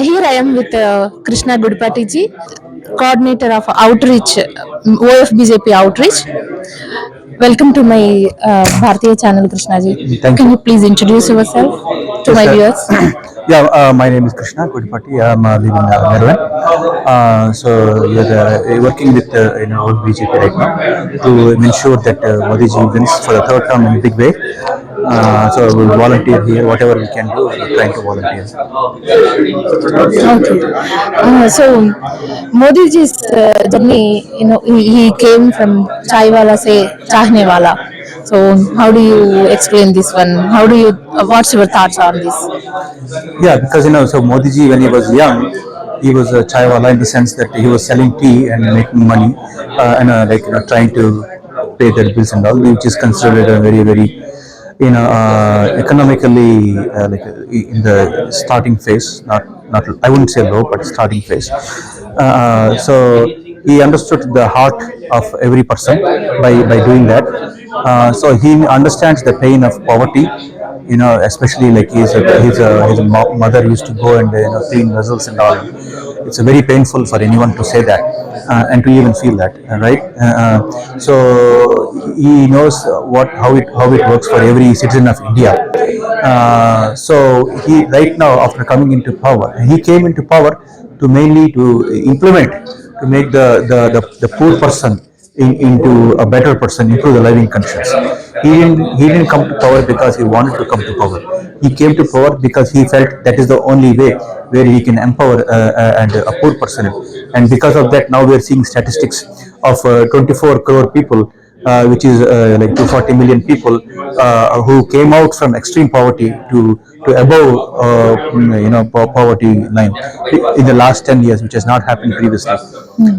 Here I am with Krishna Gudipati ji, coordinator of outreach, OFBJP outreach. Welcome to my Bharatiya channel, Krishna ji. Thank Can you. you please introduce yourself to Yes, my viewers? yeah, my name is Krishna Gudipati. I'm living in Nirvan. So we are working with old BJP right now to ensure that Modi ji wins for the third term in a big way. So we'll volunteer here, whatever we can do, we're trying to volunteer. Okay. So Modi ji's journey, he came from chai wala se chahne wala. So how do you explain this one? How do you? What's your thoughts on this? Yeah, because so Modi ji when he was young, he was a chai wala in the sense that he was selling tea and making money, and trying to pay their bills and all, which is considered a very economically in the starting phase, not I wouldn't say low, but starting phase. So he understood the heart of every person by doing that. So he understands the pain of poverty, especially like his mother used to go and clean vessels and all. It's very painful for anyone to say that and to even feel that, right? So he knows how it works for every citizen of India. So he right now, after coming into power, he came into power to mainly to implement, to make the poor person into a better person, improve the living conditions. He didn't come to power because he wanted to come to power. He came to power because he felt that is the only way where he can empower and a poor person. And because of that, now we are seeing statistics of 24 crore people, which is like 240 million people who came out from extreme poverty to above poverty line in the last 10 years, which has not happened previously.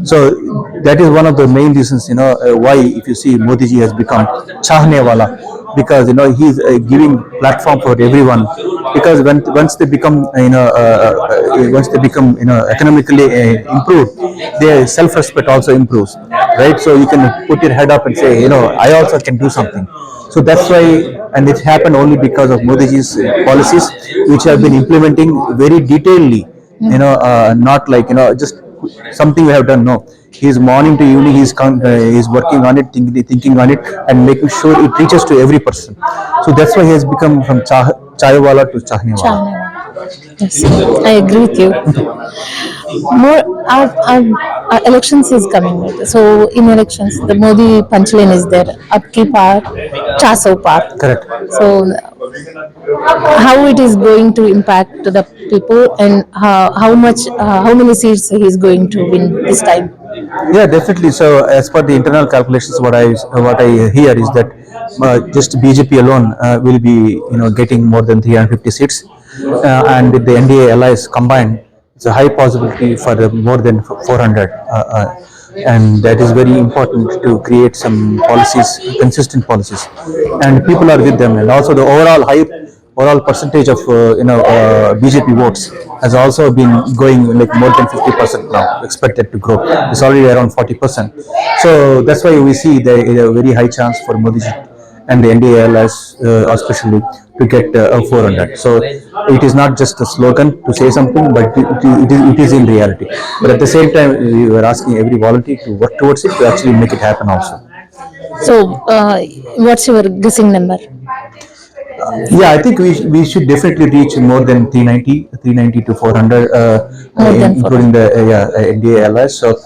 So that is one of the main reasons, why if you see Modi ji has become chahne wala, because he's giving platform for everyone. Because once they become economically improved, their self-respect also improves, right? So you can put your head up and say, I also can do something. So that's why, and it happened only because of Modi ji's policies, which have been implementing very detailedly. Not like just something we have done. No, he's morning to evening. He's working on it, thinking on it, and making sure it reaches to every person. So that's why he has become from chai wala to chahne wala. Chahne. Yes, I agree with you. More elections is coming, right? So in elections, the Modi punchline is there. Upki par, chaso par. Correct. So how it is going to impact to the people and how many seats he is going to win this time? Yeah, definitely. So, as per the internal calculations, what I hear is that just BJP alone will be getting more than 350 seats, and with the NDA allies combined, it's a high possibility for more than 400. And that is very important to create some policies, consistent policies, and people are with them. And also the overall percentage of BJP votes has also been going like more than 50% now, expected to grow. It's already around 40%. So that's why we see a very high chance for Modi ji and the NDA allies, especially, to get 400. So it is not just a slogan to say something, but it is in reality. But at the same time, we were asking every volunteer to work towards it to actually make it happen also. So what's your guessing number? Yeah, I think we should definitely reach more than 390 to 400, More than including 400. the NDA allies. So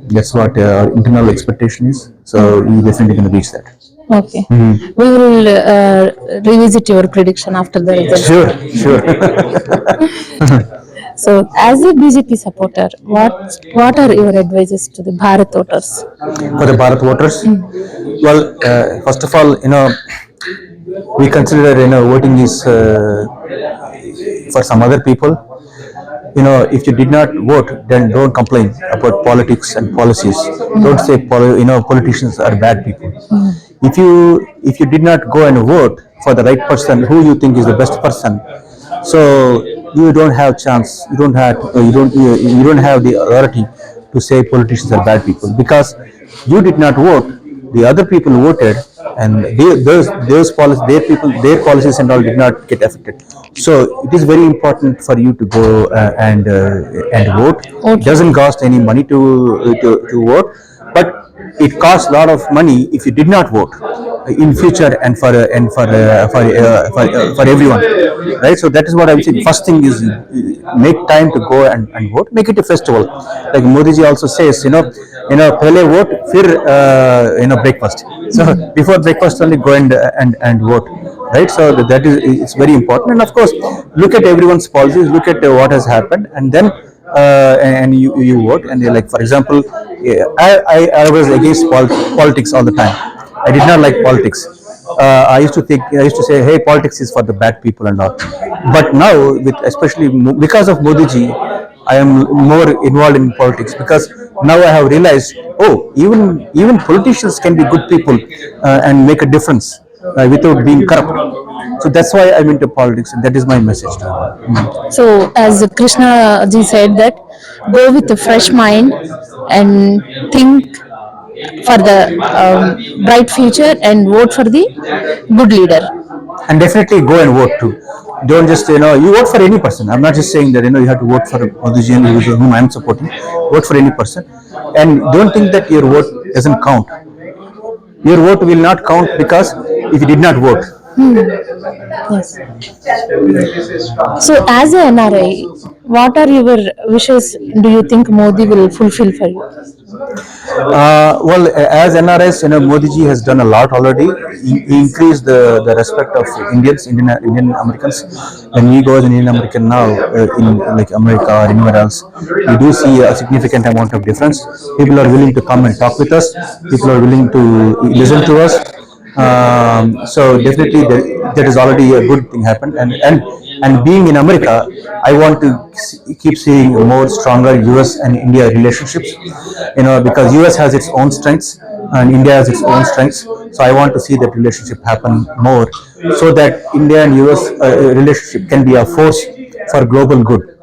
that's what our internal expectation is. So we definitely going to reach that. Okay. We will revisit your prediction after the results. Sure, sure. So, as a BJP supporter, what are your advices to the Bharat voters? For the Bharat voters, well, first of all, we consider voting is for some other people. If you did not vote, then don't complain about politics and policies. Don't say politicians are bad people. If you did not go and vote for the right person who you think is the best person, so you don't have chance. You don't have the authority to say politicians are bad people, because you did not vote. The other people voted, and those policies, their people, their policies and all did not get affected. So it is very important for you to go and vote. It Okay. doesn't cost any money to vote, but it costs a lot of money if you did not vote in future and for everyone, right? So that is what I'm saying. First thing is make time to go and vote. Make it a festival, like Modi ji also says. Pehle vote, fir breakfast. So before breakfast only go and vote, right? So that is, it's very important. And of course, look at everyone's policies, look at what has happened, and then and you vote. And like, for example, I was against politics all the time. I did not like politics. I used to say, hey, politics is for the bad people and all. But now, with especially because of Modi ji, I am more involved in politics, because now I have realized, oh, even politicians can be good people and make a difference without being corrupt. So that's why I'm into politics, and that is my message to you. So, as Krishna ji said, that go with a fresh mind and think for the bright future and vote for the good leader. And definitely go and vote too. Don't just, you vote for any person. I'm not just saying that you have to vote for Modijian, whom I'm supporting. Vote for any person, and don't think that your vote doesn't count. Your vote will not count, because if you did not vote. Yes. So, as a NRI, what are your wishes? Do you think Modi will fulfill for you? Well, as NRS, Modi ji has done a lot already. He increased the respect of Indian Americans. When we go as an Indian American now, in like America or anywhere else, we do see a significant amount of difference. People are willing to come and talk with us. People are willing to listen to us. So definitely that is already a good thing happened. And being in America, I want to keep seeing more stronger US and India relationships, because US has its own strengths and India has its own strengths. So I want to see that relationship happen more, so that India and US relationship can be a force for global good,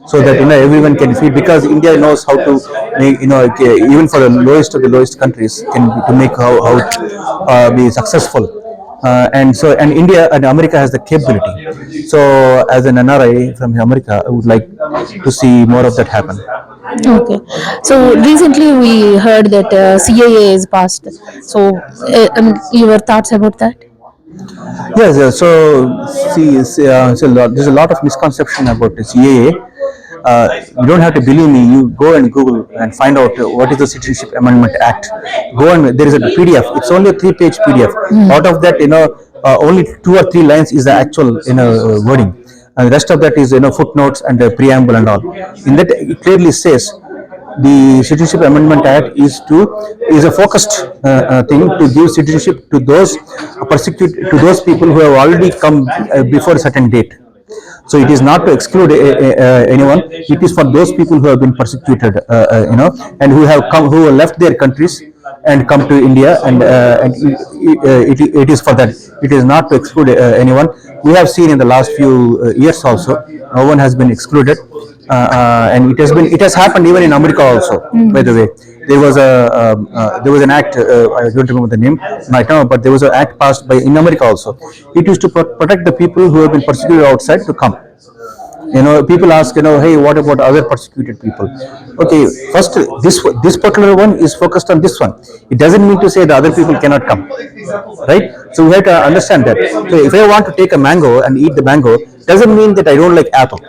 so that everyone can feel, because India knows how to make, even for the lowest of the lowest countries, to make how be successful. And India and America has the capability. So as an NRI from America, I would like to see more of that happen. Okay. So recently we heard that CAA is passed. So your thoughts about that? Yes, so see, there's a lot of misconception about the CAA. You don't have to believe me. You go and Google and find out what is the Citizenship Amendment Act. Go and there is a PDF. It's only a 3-page PDF. Out of that, only 2 or 3 lines is the actual wording, and the rest of that is footnotes and preamble and all. In that, it clearly says the Citizenship Amendment Act is a focused thing to give citizenship to those people who have already come before a certain date. So it is not to exclude anyone. It is for those people who have been persecuted, and who have left their countries and come to India, and it is for that. It is not to exclude anyone. We have seen in the last few years also, no one has been excluded, and it has happened even in America also. By the way, there was an act. I don't remember the name right now, but there was an act passed by in America also. It used to protect the people who have been persecuted outside to come. People ask, hey, what about other persecuted people? Okay, first, this particular one is focused on this one. It doesn't mean to say the other people cannot come, right? So we have to understand that. So if I want to take a mango and eat the mango, doesn't mean that I don't like apple.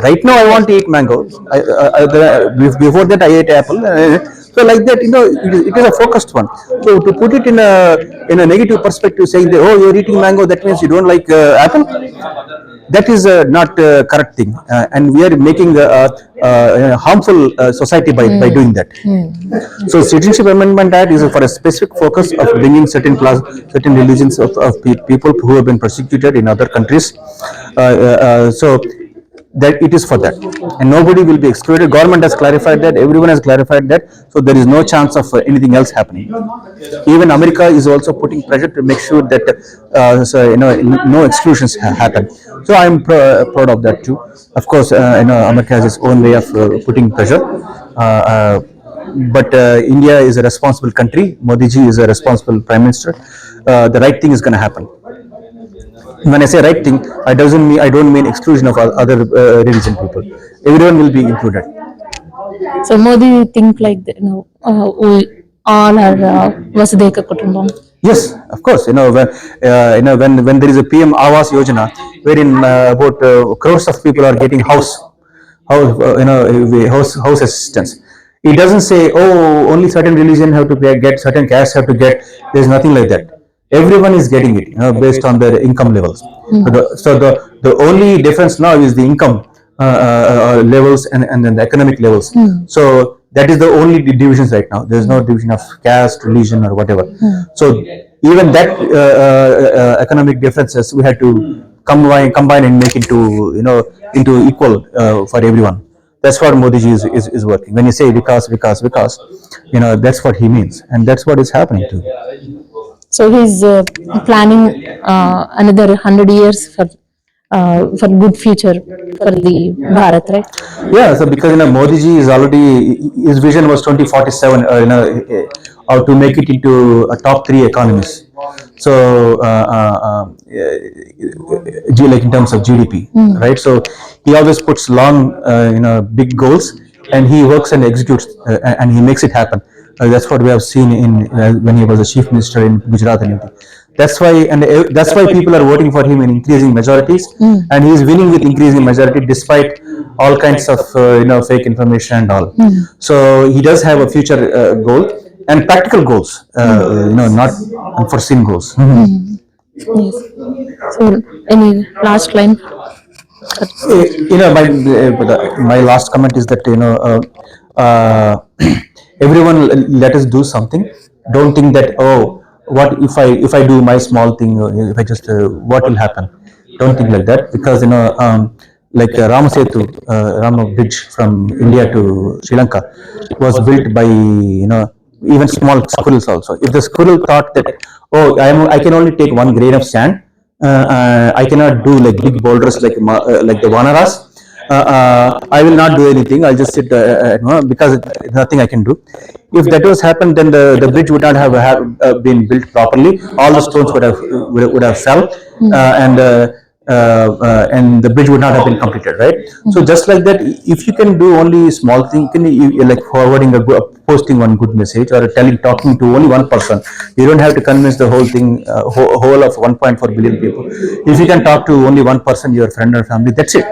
Right now I want to eat mango. Before that I ate apple. So like that, it is a focused one. So to put it in a negative perspective, saying that, oh, you're eating mango, that means you don't like apple. That is not a correct thing, and we are making a harmful society by doing that. So Citizenship Amendment Act is for a specific focus of bringing certain religions of people who have been persecuted in other countries. So that it is for that, and nobody will be excluded. Government has clarified that, everyone has clarified that, so there is no chance of anything else happening. Even America is also putting pressure to make sure that no exclusions happen. So I am proud of that too. Of course, America has its own way of putting pressure. but India is a responsible country. Modi ji is a responsible prime minister. The right thing is going to happen. When I say right thing, I don't mean exclusion of other religion people. Everyone will be included. So Modi think like that, we all are Vasudhaiva Kutumbam. Yes, of course. When there is a PM Awas Yojana, wherein about crores of people are getting house assistance. It doesn't say, oh, only certain religion have to get, certain castes have to get. There's nothing like that. Everyone is getting it, based on their income levels. So the only difference now is the income levels, and then the economic levels. So that is the only divisions right now. There is no division of caste, religion, or whatever. So even that economic differences we had to combine and make into equal for everyone. That's what Modi ji is working. When you say Vikas, that's what he means, and that's what is happening too. So he's planning another 100 years for good future for the Bharat, right? Yeah, so because Modi ji is already, his vision was 2047, to make it into a top three economies. So like in terms of GDP, right? So he always puts long, big goals, and he works and executes, and he makes it happen. That's what we have seen in when he was the chief minister in Gujarat and MP. That's why people are voting for him in increasing majorities, and he is winning with increasing majority despite all kinds of fake information and all. So he does have a future goal and practical goals, not unforeseen goals. Yes. So any last line? My last comment is that everyone, let us do something. Don't think that, oh, what if I do my small thing, if I just what will happen. Don't think like that, because like Ramasetu, Rama bridge from India to Sri Lanka was built by even small squirrels also. If the squirrel thought that, oh, I can only take one grain of sand, I cannot do like big boulders like the Vanaras. I will not do anything. I'll just sit because nothing I can do. If that was happened, then the bridge would not been built properly. All the stones would have fell, and the bridge would not have been completed, right? So just like that, if you can do only small thing, like forwarding posting one good message, or talking to only one person. You don't have to convince the whole thing, whole of 1.4 billion people. If you can talk to only one person, your friend or family, that's it.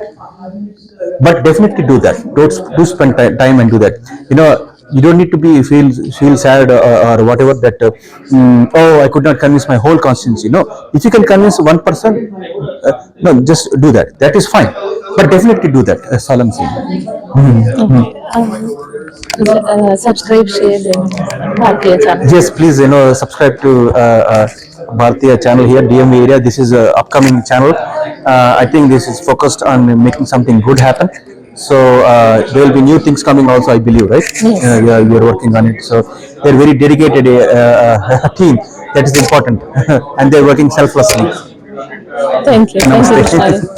But definitely do that. Do spend time and do that. You don't need to feel sad, or whatever, that oh, I could not convince my whole constituency. No, if you can convince one person, no, just do that. That is fine. But definitely do that. That's all I'm saying. Okay. Subscribe, share, then Bharatiya channel. Yes, please, subscribe to Bharatiya channel here, DMV area. This is a upcoming channel. I think this is focused on making something good happen. So there will be new things coming also, I believe, right? Yes. Yeah, you're working on it. So they're very dedicated team. That is important, and they're working selflessly. Thank you. Thank you, Namaste. Krishna.